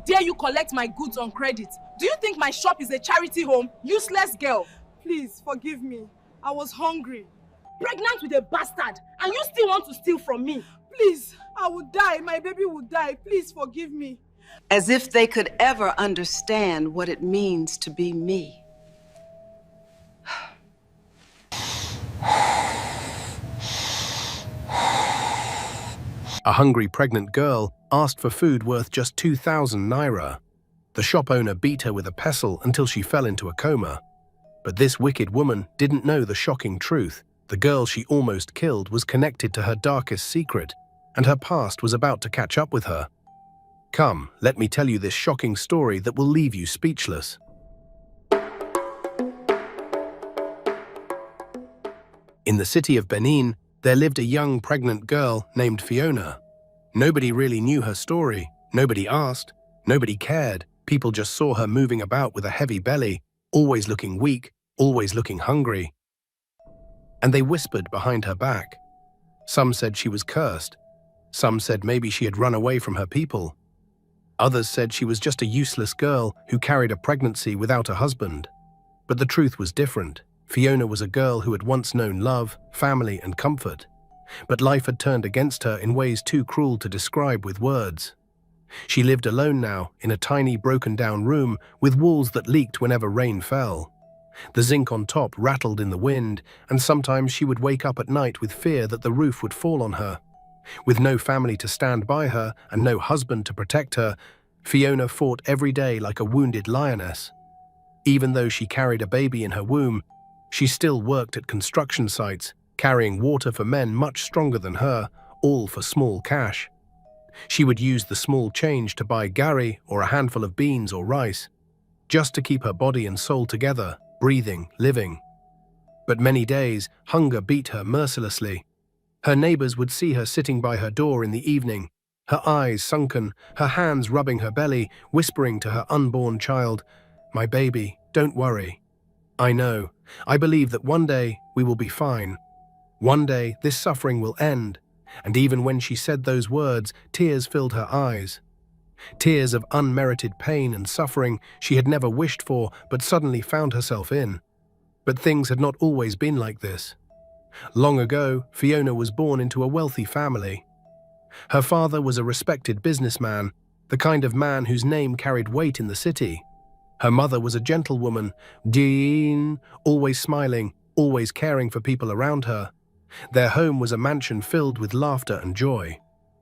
dare you collect my goods on credit? Do you think my shop is a charity home? Useless girl. Please, forgive me. I was hungry. Pregnant with a bastard, and you still want to steal from me? Please, I will die. My baby will die. Please forgive me. As if they could ever understand what it means to be me. A hungry pregnant girl asked for food worth just 2,000 naira. The shop owner beat her with a pestle until she fell into a coma. But this wicked woman didn't know the shocking truth. The girl she almost killed was connected to her darkest secret, and her past was about to catch up with her. Come, let me tell you this shocking story that will leave you speechless. In the city of Benin, there lived a young pregnant girl named Fiona. Nobody really knew her story. Nobody asked. Nobody cared. People just saw her moving about with a heavy belly, always looking weak, always looking hungry. And they whispered behind her back. Some said she was cursed. Some said maybe she had run away from her people. Others said she was just a useless girl who carried a pregnancy without a husband. But the truth was different. Fiona was a girl who had once known love, family, and comfort. But life had turned against her in ways too cruel to describe with words. She lived alone now, in a tiny broken-down room with walls that leaked whenever rain fell. The zinc on top rattled in the wind, and sometimes she would wake up at night with fear that the roof would fall on her. With no family to stand by her and no husband to protect her, Fiona fought every day like a wounded lioness. Even though she carried a baby in her womb, she still worked at construction sites, carrying water for men much stronger than her, all for small cash. She would use the small change to buy gari or a handful of beans or rice, just to keep her body and soul together, breathing, living. But many days, hunger beat her mercilessly. Her neighbors would see her sitting by her door in the evening, her eyes sunken, her hands rubbing her belly, whispering to her unborn child, "My baby, don't worry. I know. I believe that one day we will be fine. One day this suffering will end." And even when she said those words, tears filled her eyes. Tears of unmerited pain and suffering she had never wished for but suddenly found herself in. But things had not always been like this. Long ago, Fiona was born into a wealthy family. Her father was a respected businessman, the kind of man whose name carried weight in the city. Her mother was a gentlewoman, Jean, always smiling, always caring for people around her. Their home was a mansion filled with laughter and joy.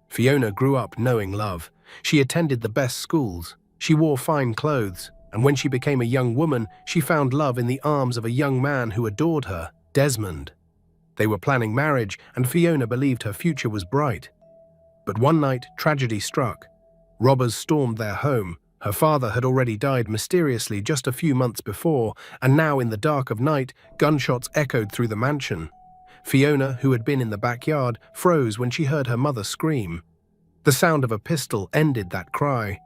Fiona grew up knowing love. She attended the best schools. She wore fine clothes, and when she became a young woman, she found love in the arms of a young man who adored her, Desmond. They were planning marriage, and Fiona believed her future was bright. But one night, tragedy struck. Robbers stormed their home. Her father had already died mysteriously just a few months before, and now in the dark of night, gunshots echoed through the mansion. Fiona, who had been in the backyard, froze when she heard her mother scream. The sound of a pistol ended that cry.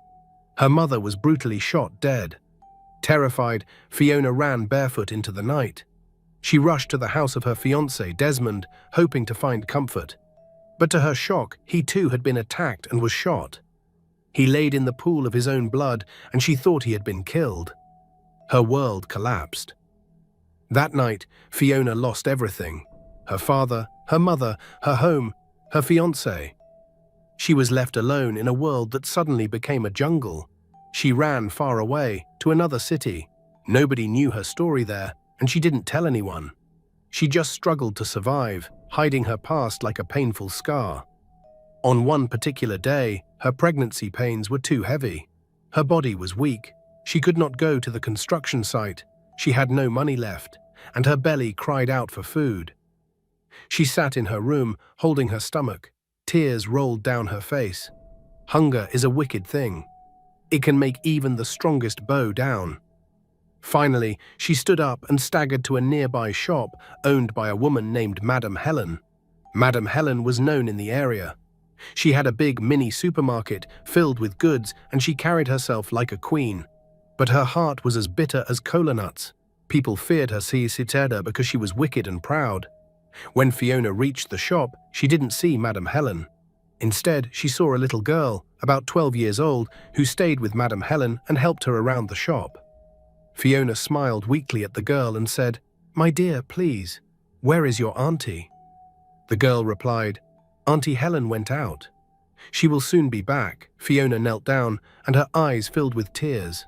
Her mother was brutally shot dead. Terrified, Fiona ran barefoot into the night. She rushed to the house of her fiancé, Desmond, hoping to find comfort. But to her shock, he too had been attacked and was shot. He laid in the pool of his own blood, and she thought he had been killed. Her world collapsed. That night, Fiona lost everything. Her father, her mother, her home, her fiancé. She was left alone in a world that suddenly became a jungle. She ran far away, to another city. Nobody knew her story there, and she didn't tell anyone. She just struggled to survive, hiding her past like a painful scar. On one particular day, her pregnancy pains were too heavy. Her body was weak. She could not go to the construction site. She had no money left, and her belly cried out for food. She sat in her room, holding her stomach. Tears rolled down her face. Hunger is a wicked thing. It can make even the strongest bow down. Finally, she stood up and staggered to a nearby shop owned by a woman named Madame Helen. Madame Helen was known in the area. She had a big mini supermarket filled with goods, and she carried herself like a queen. But her heart was as bitter as cola nuts. People feared her citera because she was wicked and proud. When Fiona reached the shop, she didn't see Madame Helen. Instead, she saw a little girl, about 12 years old, who stayed with Madame Helen and helped her around the shop. Fiona smiled weakly at the girl and said, "My dear, please, where is your auntie?" The girl replied, "Auntie Helen went out. She will soon be back." Fiona knelt down, and her eyes filled with tears.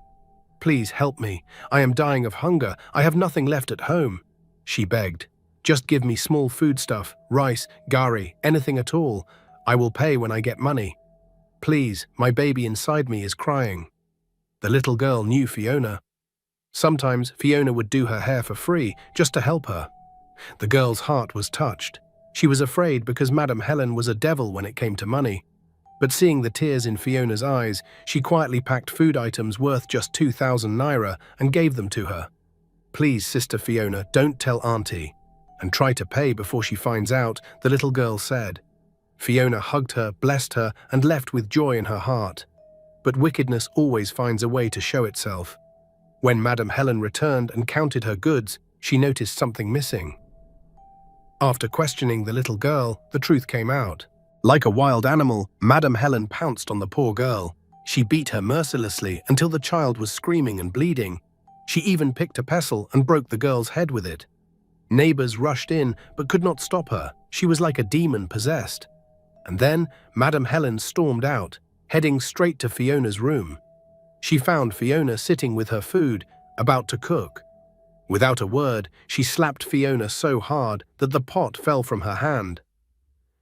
"Please help me. I am dying of hunger. I have nothing left at home," she begged. "Just give me small foodstuff, rice, gari, anything at all. I will pay when I get money. Please, my baby inside me is crying." The little girl knew Fiona. Sometimes Fiona would do her hair for free, just to help her. The girl's heart was touched. She was afraid because Madame Helen was a devil when it came to money. But seeing the tears in Fiona's eyes, she quietly packed food items worth just 2,000 naira and gave them to her. "Please, Sister Fiona, don't tell Auntie. And try to pay before she finds out," the little girl said. Fiona hugged her, blessed her, and left with joy in her heart. But wickedness always finds a way to show itself. When Madame Helen returned and counted her goods, she noticed something missing. After questioning the little girl, the truth came out. Like a wild animal, Madame Helen pounced on the poor girl. She beat her mercilessly until the child was screaming and bleeding. She even picked a pestle and broke the girl's head with it. Neighbors rushed in but could not stop her. She was like a demon possessed. And then Madame Helen stormed out, heading straight to Fiona's room. She found Fiona sitting with her food, about to cook. Without a word, she slapped Fiona so hard that the pot fell from her hand.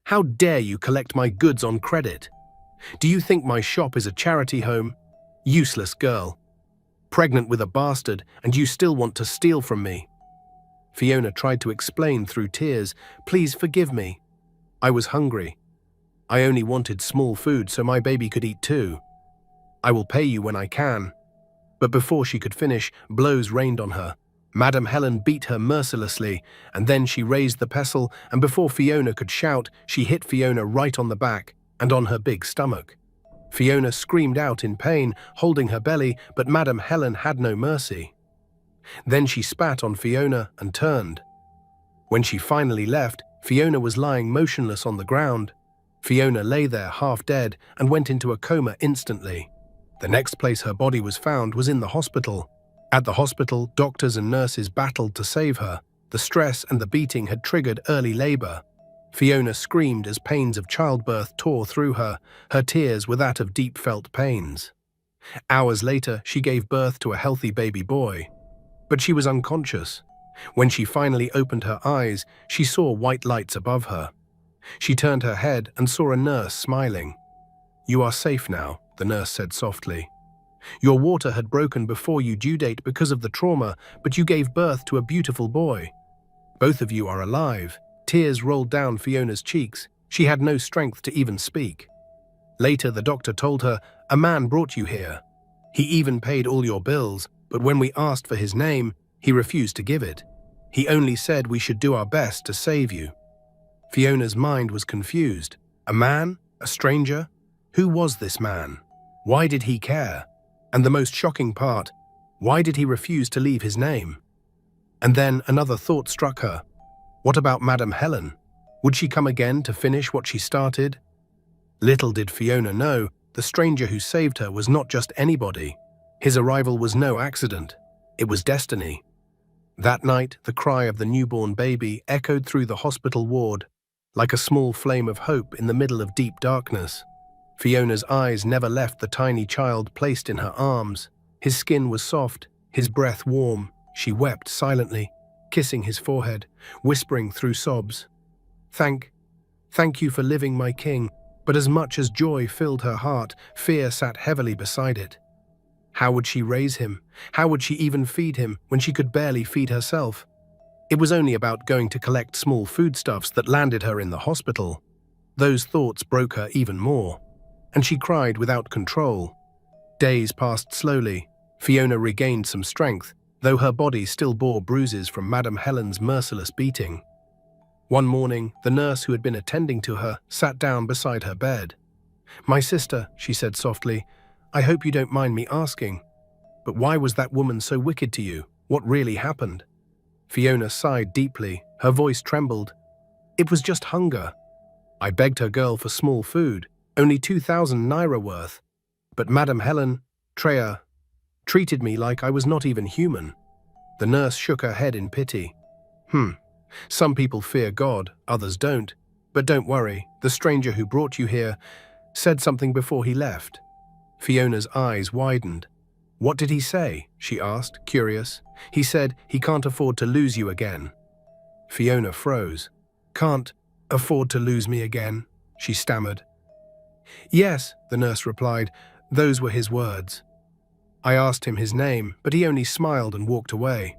"How dare you collect my goods on credit? Do you think my shop is a charity home? Useless girl. Pregnant with a bastard, and you still want to steal from me." Fiona tried to explain through tears, "Please forgive me. I was hungry. I only wanted small food so my baby could eat too. I will pay you when I can." But before she could finish, blows rained on her. Madame Helen beat her mercilessly, and then she raised the pestle, and before Fiona could shout, she hit Fiona right on the back and on her big stomach. Fiona screamed out in pain, holding her belly, but Madame Helen had no mercy. Then she spat on Fiona and turned. When she finally left, Fiona was lying motionless on the ground. Fiona lay there half dead and went into a coma instantly. The next place her body was found was in the hospital. At the hospital, doctors and nurses battled to save her. The stress and the beating had triggered early labor. Fiona screamed as pains of childbirth tore through her. Her tears were that of deep-felt pains. Hours later, she gave birth to a healthy baby boy. But she was unconscious. When she finally opened her eyes, she saw white lights above her. She turned her head and saw a nurse smiling. "You are safe now," the nurse said softly. "Your water had broken before you due date because of the trauma, but you gave birth to a beautiful boy. Both of you are alive." Tears rolled down Fiona's cheeks. She had no strength to even speak. Later, the doctor told her, "A man brought you here. He even paid all your bills, but when we asked for his name, he refused to give it. He only said we should do our best to save you." Fiona's mind was confused. A man? A stranger? Who was this man? Why did he care? And the most shocking part, why did he refuse to leave his name? And then another thought struck her. What about Madame Helen? Would she come again to finish what she started? Little did Fiona know, the stranger who saved her was not just anybody. His arrival was no accident. It was destiny. That night, the cry of the newborn baby echoed through the hospital ward, like a small flame of hope in the middle of deep darkness. Fiona's eyes never left the tiny child placed in her arms. His skin was soft, his breath warm. She wept silently, kissing his forehead, whispering through sobs, Thank you for living, my king." But as much as joy filled her heart, fear sat heavily beside it. How would she raise him? How would she even feed him when she could barely feed herself? It was only about going to collect small foodstuffs that landed her in the hospital. Those thoughts broke her even more, and she cried without control. Days passed slowly. Fiona regained some strength, though her body still bore bruises from Madame Helen's merciless beating. One morning, the nurse who had been attending to her sat down beside her bed. "My sister," she said softly, "I hope you don't mind me asking, but why was that woman so wicked to you? What really happened?" Fiona sighed deeply. Her voice trembled. "It was just hunger. I begged her girl for small food, only 2,000 naira worth, but Madam Helen, Treya, treated me like I was not even human. The nurse shook her head in pity. Some people fear God, others don't. But don't worry, the stranger who brought you here said something before he left. Fiona's eyes widened. What did he say? She asked, curious. He said he can't afford to lose you again. Fiona froze. Can't afford to lose me again, she stammered. Yes, the nurse replied. Those were his words. I asked him his name, but he only smiled and walked away.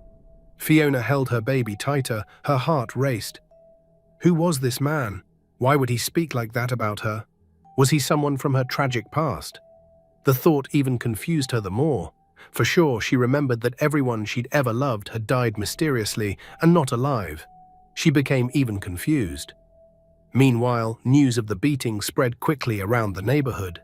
Fiona held her baby tighter, her heart raced. Who was this man? Why would he speak like that about her? Was he someone from her tragic past? The thought even confused her the more. For sure, she remembered that everyone she'd ever loved had died mysteriously and not alive. She became even confused. Meanwhile, news of the beating spread quickly around the neighborhood.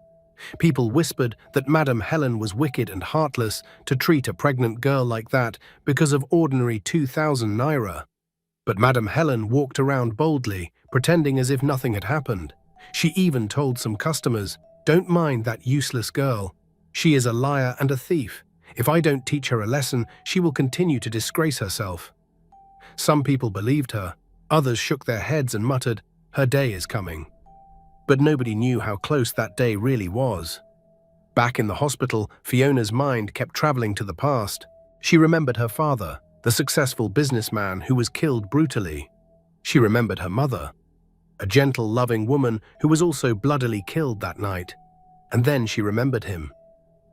People whispered that Madam Helen was wicked and heartless to treat a pregnant girl like that because of ordinary 2,000 naira. But Madam Helen walked around boldly, pretending as if nothing had happened. She even told some customers, "Don't mind that useless girl. She is a liar and a thief. If I don't teach her a lesson, she will continue to disgrace herself." Some people believed her. Others shook their heads and muttered, "Her day is coming." But nobody knew how close that day really was. Back in the hospital, Fiona's mind kept traveling to the past. She remembered her father, the successful businessman who was killed brutally. She remembered her mother, a gentle, loving woman who was also bloodily killed that night. And then she remembered him,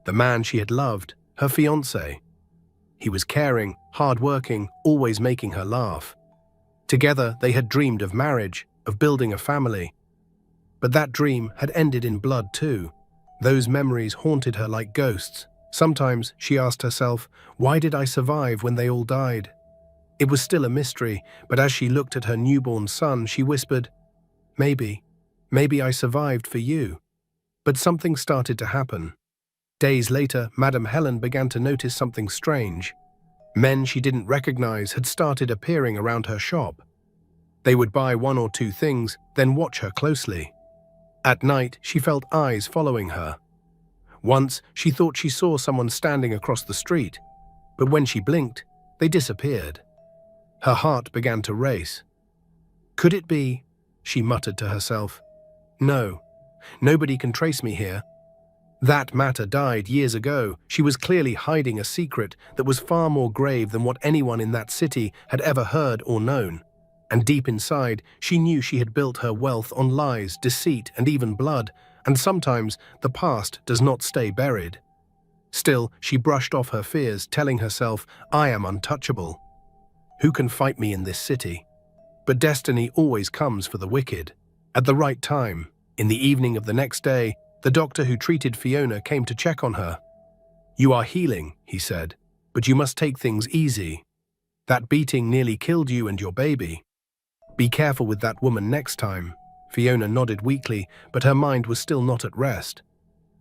the man she had loved, her fiancé. He was caring, hard-working, always making her laugh. Together, they had dreamed of marriage, of building a family. But that dream had ended in blood too. Those memories haunted her like ghosts. Sometimes she asked herself, why did I survive when they all died? It was still a mystery, but as she looked at her newborn son, she whispered, maybe I survived for you. But something started to happen. Days later, Madam Helen began to notice something strange. Men she didn't recognize had started appearing around her shop. They would buy one or two things, then watch her closely. At night, she felt eyes following her. Once, she thought she saw someone standing across the street, but when she blinked, they disappeared. Her heart began to race. Could it be? She muttered to herself. No, nobody can trace me here. That matter died years ago. She was clearly hiding a secret that was far more grave than what anyone in that city had ever heard or known. And deep inside, she knew she had built her wealth on lies, deceit, and even blood, and sometimes the past does not stay buried. Still, she brushed off her fears, telling herself, I am untouchable. Who can fight me in this city? But destiny always comes for the wicked. At the right time, in the evening of the next day, the doctor who treated Fiona came to check on her. You are healing, he said, but you must take things easy. That beating nearly killed you and your baby. Be careful with that woman next time. Fiona nodded weakly, but her mind was still not at rest.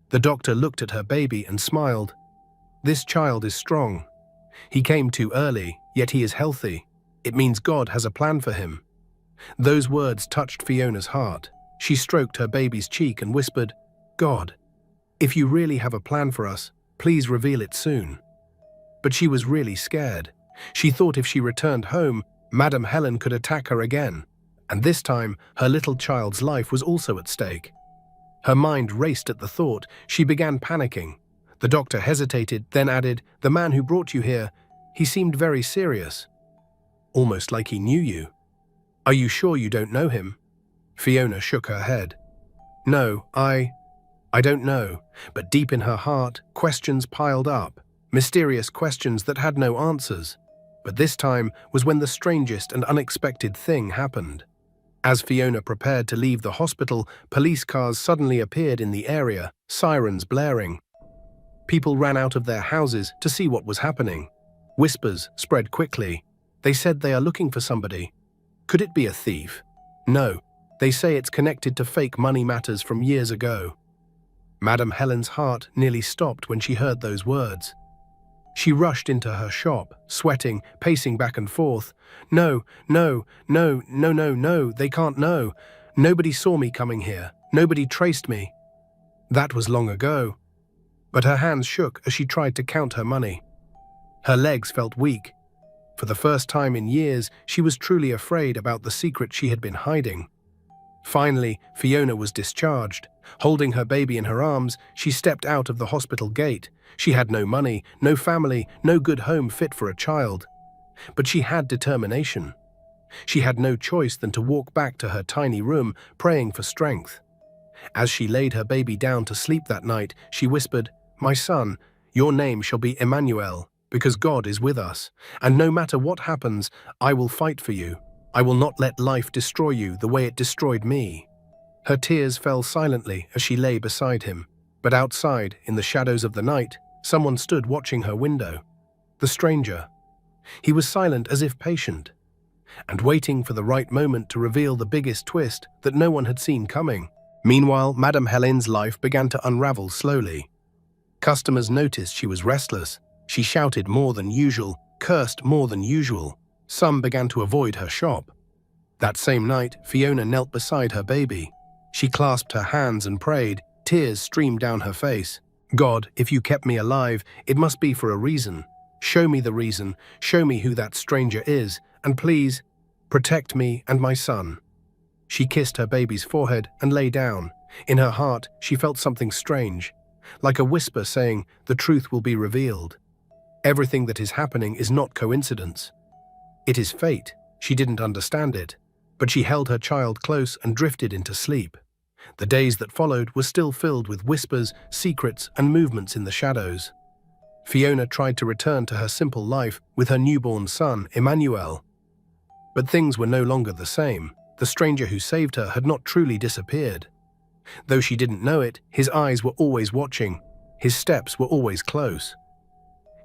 The doctor looked at her baby and smiled. This child is strong. He came too early, yet he is healthy. It means God has a plan for him. Those words touched Fiona's heart. She stroked her baby's cheek and whispered, God, if you really have a plan for us, please reveal it soon. But she was really scared. She thought if she returned home, Madam Helen could attack her again, and this time her little child's life was also at stake. Her mind raced at the thought. She began panicking. The doctor hesitated, then added, the man who brought you here, he seemed very serious. Almost like he knew you. Are you sure you don't know him? Fiona shook her head. No, I don't know, but deep in her heart, questions piled up, mysterious questions that had no answers. But this time was when the strangest and unexpected thing happened. As Fiona prepared to leave the hospital, police cars suddenly appeared in the area, sirens blaring. People ran out of their houses to see what was happening. Whispers spread quickly. They said they are looking for somebody. Could it be a thief? No, they say it's connected to fake money matters from years ago. Madam Helen's heart nearly stopped when she heard those words. She rushed into her shop, sweating, pacing back and forth. No, they can't know. Nobody saw me coming here. Nobody traced me. That was long ago. But her hands shook as she tried to count her money. Her legs felt weak. For the first time in years, she was truly afraid about the secret she had been hiding. Finally, Fiona was discharged. Holding her baby in her arms, she stepped out of the hospital gate. She had no money, no family, no good home fit for a child. But she had determination. She had no choice than to walk back to her tiny room, praying for strength. As she laid her baby down to sleep that night, she whispered, "My son, your name shall be Emmanuel, because God is with us, and no matter what happens, I will fight for you. I will not let life destroy you the way it destroyed me." Her tears fell silently as she lay beside him, but outside, in the shadows of the night, someone stood watching her window. The stranger. He was silent as if patient, and waiting for the right moment to reveal the biggest twist that no one had seen coming. Meanwhile, Madame Helen's life began to unravel slowly. Customers noticed she was restless. She shouted more than usual, cursed more than usual. Some began to avoid her shop. That same night, Fiona knelt beside her baby. She clasped her hands and prayed. Tears streamed down her face. "God, if you kept me alive, it must be for a reason. Show me the reason. Show me who that stranger is. And please, protect me and my son." She kissed her baby's forehead and lay down. In her heart, she felt something strange, like a whisper saying, "The truth will be revealed. Everything that is happening is not coincidence. It is fate." She didn't understand it, but she held her child close and drifted into sleep. The days that followed were still filled with whispers, secrets, and movements in the shadows. Fiona tried to return to her simple life with her newborn son, Emmanuel. But things were no longer the same. The stranger who saved her had not truly disappeared. Though she didn't know it, his eyes were always watching. His steps were always close.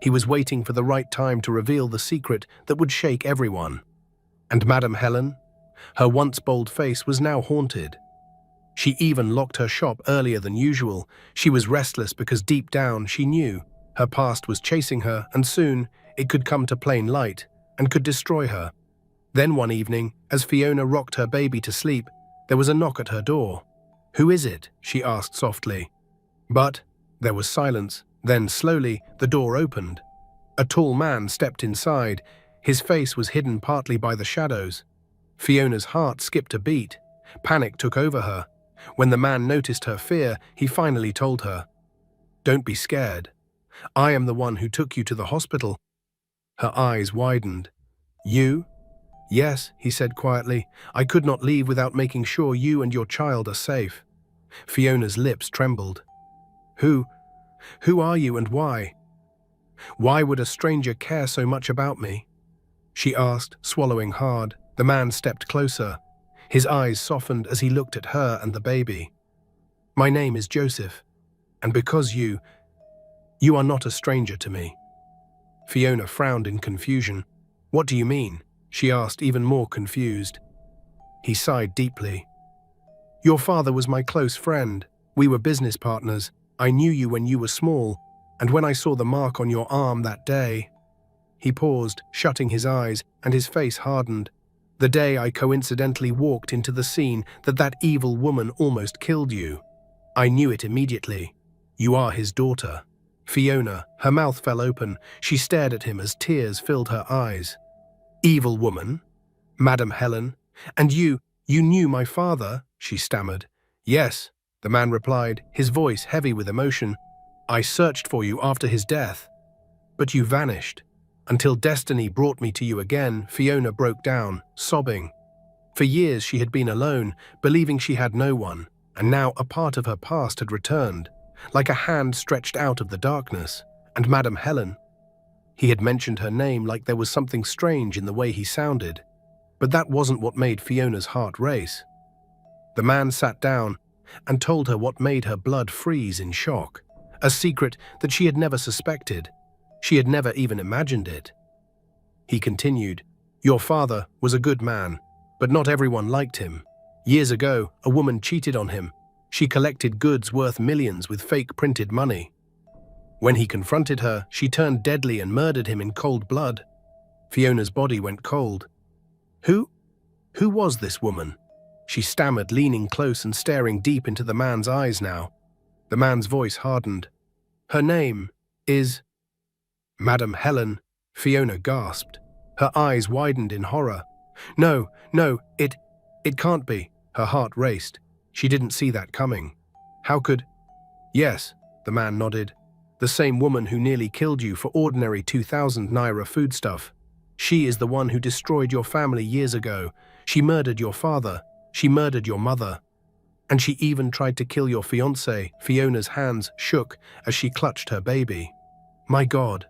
He was waiting for the right time to reveal the secret that would shake everyone. And Madame Helen? Her once bold face was now haunted. She even locked her shop earlier than usual. She was restless because deep down she knew her past was chasing her, and soon it could come to plain light and could destroy her. Then one evening, as Fiona rocked her baby to sleep, there was a knock at her door. "Who is it?" she asked softly. But there was silence. Then slowly the door opened. A tall man stepped inside. His face was hidden partly by the shadows. Fiona's heart skipped a beat. Panic took over her. When the man noticed her fear, he finally told her, "Don't be scared. I am the one who took you to the hospital." Her eyes widened. "You?" "Yes," he said quietly. "I could not leave without making sure you and your child are safe." Fiona's lips trembled. Who are you and why? Why would a stranger care so much about me?" she asked, swallowing hard. The man stepped closer. His eyes softened as he looked at her and the baby. "My name is Joseph, and because you are not a stranger to me." Fiona frowned in confusion. "What do you mean?" she asked, even more confused. He sighed deeply. "Your father was my close friend. We were business partners. I knew you when you were small, and when I saw the mark on your arm that day..." He paused, shutting his eyes, and his face hardened. "The day I coincidentally walked into the scene that evil woman almost killed you. I knew it immediately. You are his daughter." Fiona, her mouth fell open. She stared at him as tears filled her eyes. "Evil woman? Madame Helen? And you knew my father?" she stammered. "Yes," the man replied, his voice heavy with emotion. "I searched for you after his death, but you vanished. Until destiny brought me to you again." Fiona broke down, sobbing. For years she had been alone, believing she had no one, and now a part of her past had returned, like a hand stretched out of the darkness. And Madame Helen? He had mentioned her name like there was something strange in the way he sounded, but that wasn't what made Fiona's heart race. The man sat down and told her what made her blood freeze in shock, a secret that she had never suspected. She had never even imagined it. He continued, "Your father was a good man, but not everyone liked him. Years ago, a woman cheated on him. She collected goods worth millions with fake printed money. When he confronted her, she turned deadly and murdered him in cold blood." Fiona's body went cold. Who was this woman? she stammered, leaning close and staring deep into the man's eyes now. The man's voice hardened. "Her name is—" "Madam Helen," Fiona gasped. Her eyes widened in horror. No, it can't be." Her heart raced. She didn't see that coming. "How could—" "Yes," the man nodded. "The same woman who nearly killed you for ordinary 2,000 naira foodstuff. She is the one who destroyed your family years ago. She murdered your father. She murdered your mother. And she even tried to kill your fiancé." Fiona's hands shook as she clutched her baby. "My God.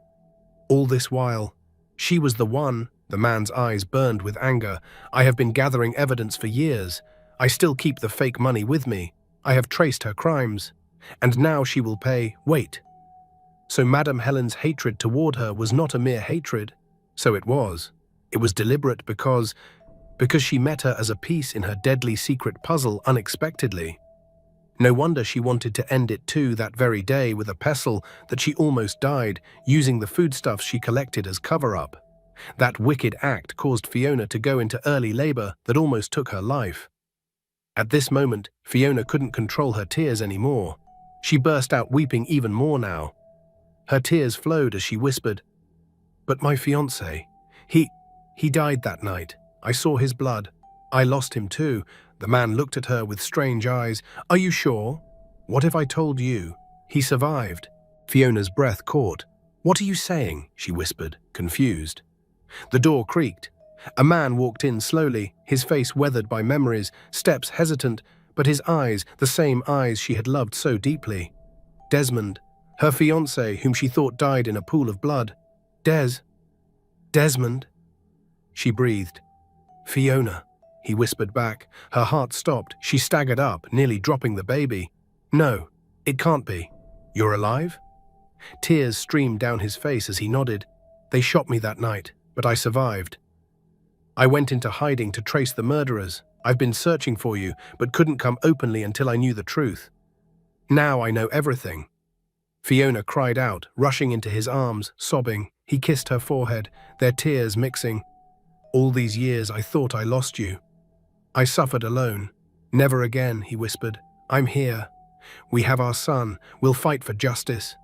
All this while, she was the one." The man's eyes burned with anger. "I have been gathering evidence for years. I still keep the fake money with me. I have traced her crimes. And now she will pay." "Wait. So Madam Helen's hatred toward her was not a mere hatred?" "So it was. It was deliberate because she met her as a piece in her deadly secret puzzle unexpectedly. No wonder she wanted to end it too that very day with a pestle that she almost died, using the foodstuffs she collected as cover-up. That wicked act caused Fiona to go into early labor that almost took her life." At this moment, Fiona couldn't control her tears anymore. She burst out weeping even more now. Her tears flowed as she whispered, "But my fiancé, he died that night. I saw his blood. I lost him too." The man looked at her with strange eyes. "Are you sure? What if I told you? He survived." Fiona's breath caught. "What are you saying?" she whispered, confused. The door creaked. A man walked in slowly, his face weathered by memories, steps hesitant, but his eyes, the same eyes she had loved so deeply. Desmond, her fiancé, whom she thought died in a pool of blood. Desmond, she breathed. "Fiona," he whispered back. Her heart stopped. She staggered up, nearly dropping the baby. "No, it can't be. You're alive?" Tears streamed down his face as he nodded. "They shot me that night, but I survived. I went into hiding to trace the murderers. I've been searching for you, but couldn't come openly until I knew the truth. Now I know everything." Fiona cried out, rushing into his arms, sobbing. He kissed her forehead, their tears mixing. "All these years I thought I lost you. I suffered alone. Never again," he whispered. "I'm here. We have our son. We'll fight for justice."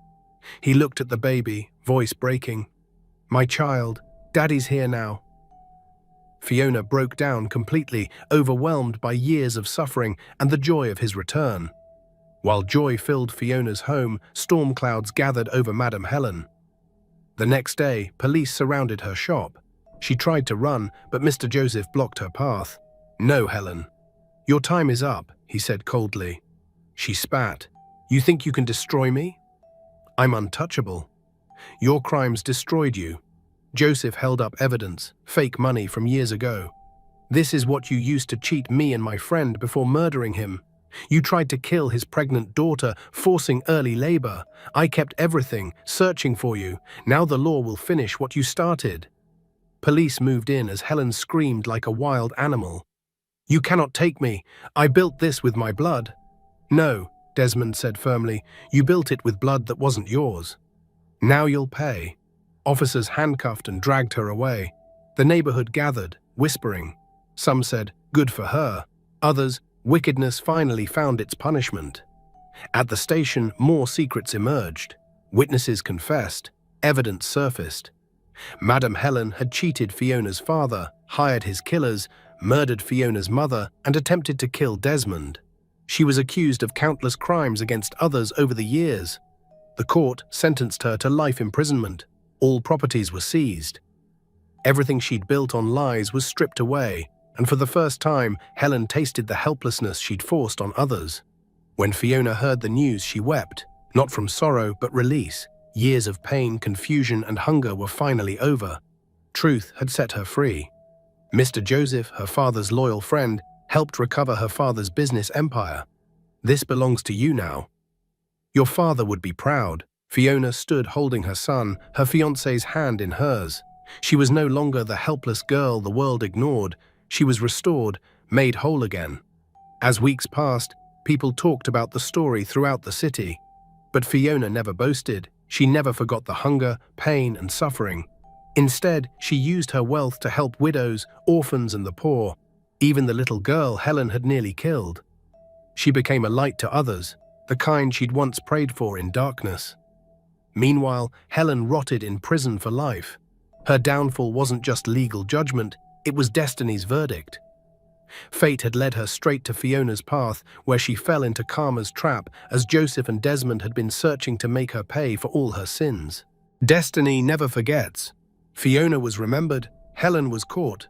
He looked at the baby, voice breaking. "My child, Daddy's here now." Fiona broke down completely, overwhelmed by years of suffering and the joy of his return. While joy filled Fiona's home, storm clouds gathered over Madam Helen. The next day, police surrounded her shop. She tried to run, but Mr. Joseph blocked her path. "No, Helen. Your time is up," he said coldly. She spat. "You think you can destroy me? I'm untouchable. Your crimes destroyed you." Joseph held up evidence, fake money from years ago. "This is what you used to cheat me and my friend before murdering him. You tried to kill his pregnant daughter, forcing early labor. I kept everything, searching for you. Now the law will finish what you started." Police moved in as Helen screamed like a wild animal. "You cannot take me. I built this with my blood." "No," Desmond said firmly. "You built it with blood that wasn't yours. Now you'll pay." Officers handcuffed and dragged her away. The neighborhood gathered, whispering. Some said, "Good for her." Others, "Wickedness finally found its punishment." At the station, more secrets emerged. Witnesses confessed. Evidence surfaced. Madam Helen had cheated Fiona's father, hired his killers, murdered Fiona's mother, and attempted to kill Desmond. She was accused of countless crimes against others over the years. The court sentenced her to life imprisonment. All properties were seized. Everything she'd built on lies was stripped away, and for the first time, Helen tasted the helplessness she'd forced on others. When Fiona heard the news, she wept, not from sorrow but release. Years of pain, confusion, and hunger were finally over. Truth had set her free. Mr. Joseph, her father's loyal friend, helped recover her father's business empire. "This belongs to you now. Your father would be proud." Fiona stood holding her son, her fiancé's hand in hers. She was no longer the helpless girl the world ignored. She was restored, made whole again. As weeks passed, people talked about the story throughout the city. But Fiona never boasted. She never forgot the hunger, pain, and suffering. Instead, she used her wealth to help widows, orphans, and the poor. even the little girl Helen had nearly killed. She became a light to others, the kind she'd once prayed for in darkness. Meanwhile, Helen rotted in prison for life. Her downfall wasn't just legal judgment, it was destiny's verdict. Fate had led her straight to Fiona's path, where she fell into Karma's trap as Joseph and Desmond had been searching to make her pay for all her sins. Destiny never forgets. Fiona was remembered, Helen was caught.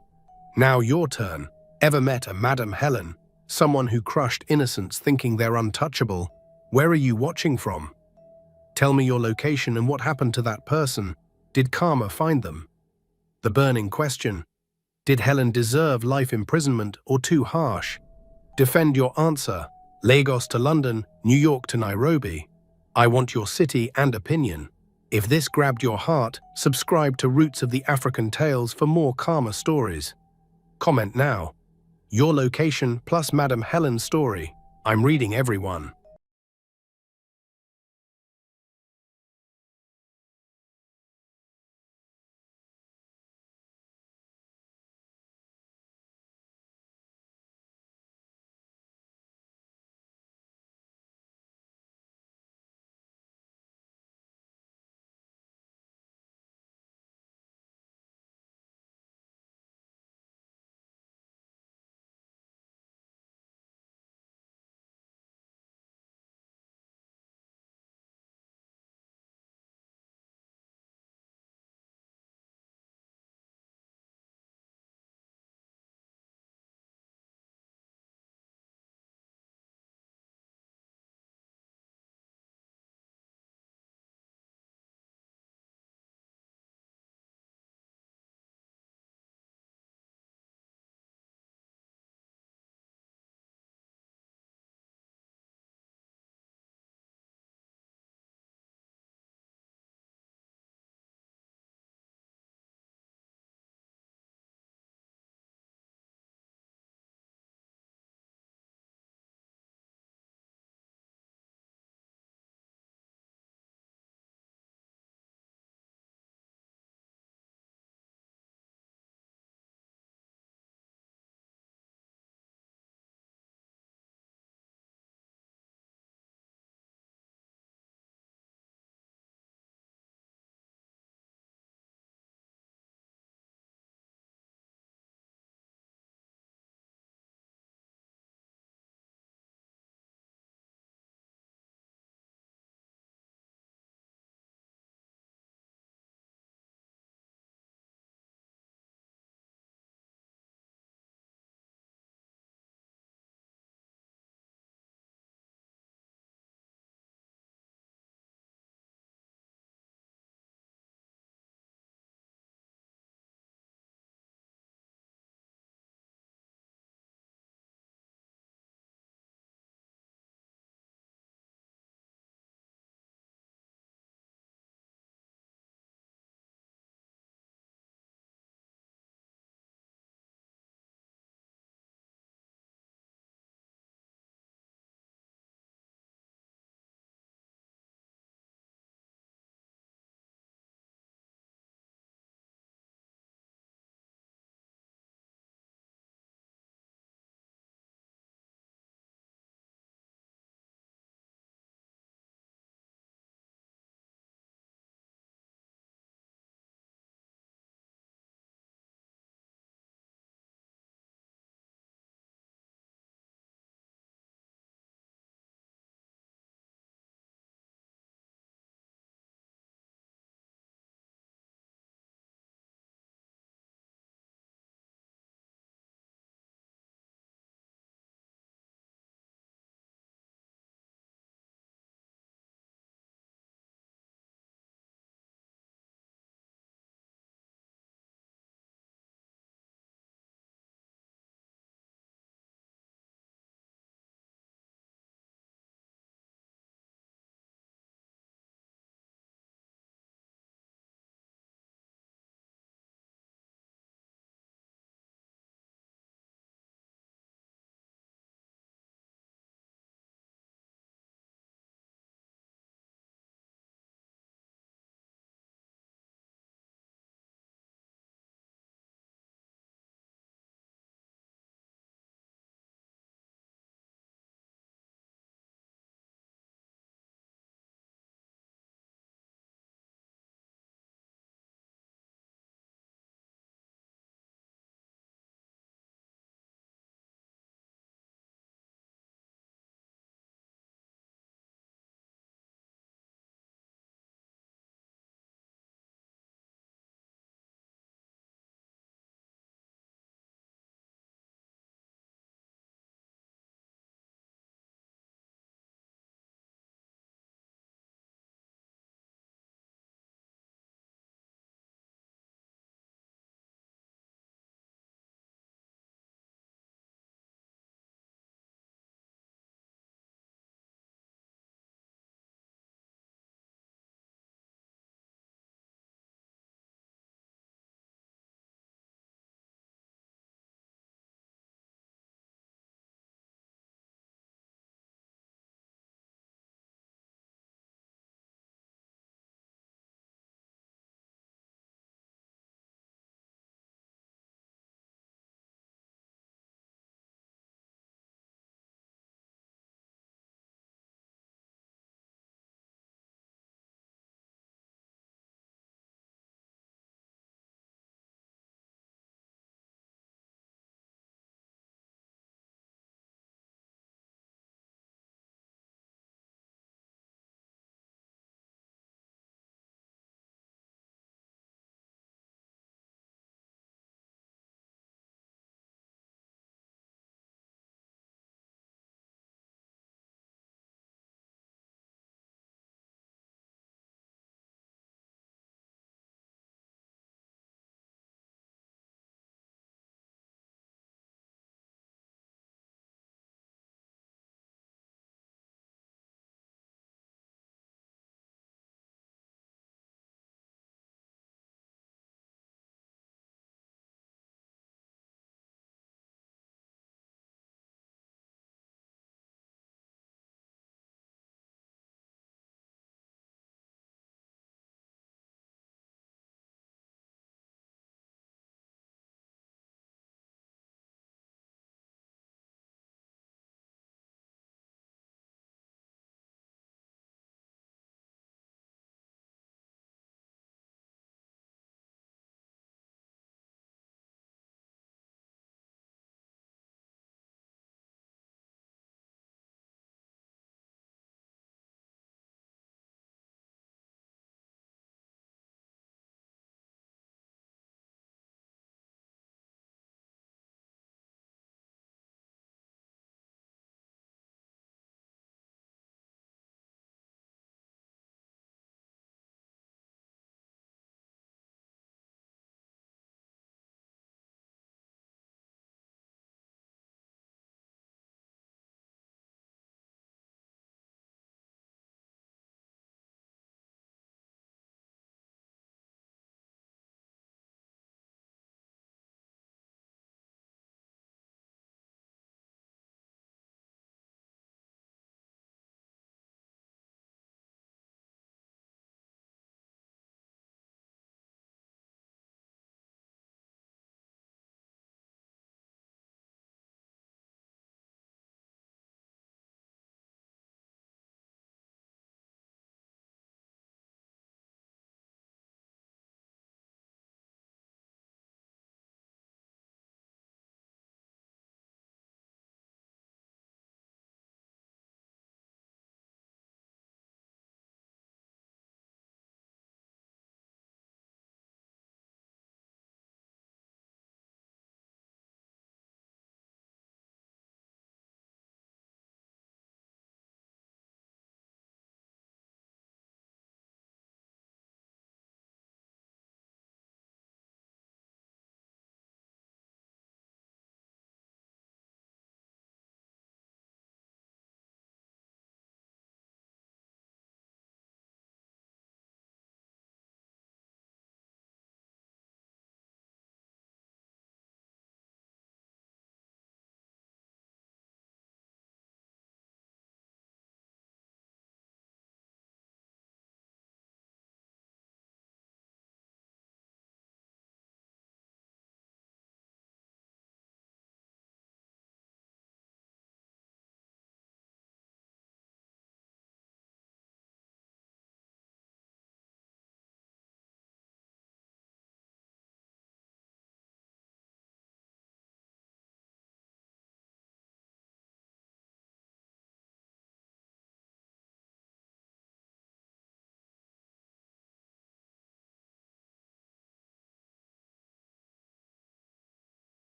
Now your turn. Ever met a Madam Helen? Someone who crushed innocents thinking they're untouchable? Where are you watching from? Tell me your location and what happened to that person. Did Karma find them? The burning question. Did Helen deserve life imprisonment or too harsh? Defend your answer. Lagos to London, New York to Nairobi. I want your city and opinion. If this grabbed your heart, subscribe to Roots of the African Tales for more Karma stories. Comment now. Your location plus Madam Helen's story. I'm reading everyone.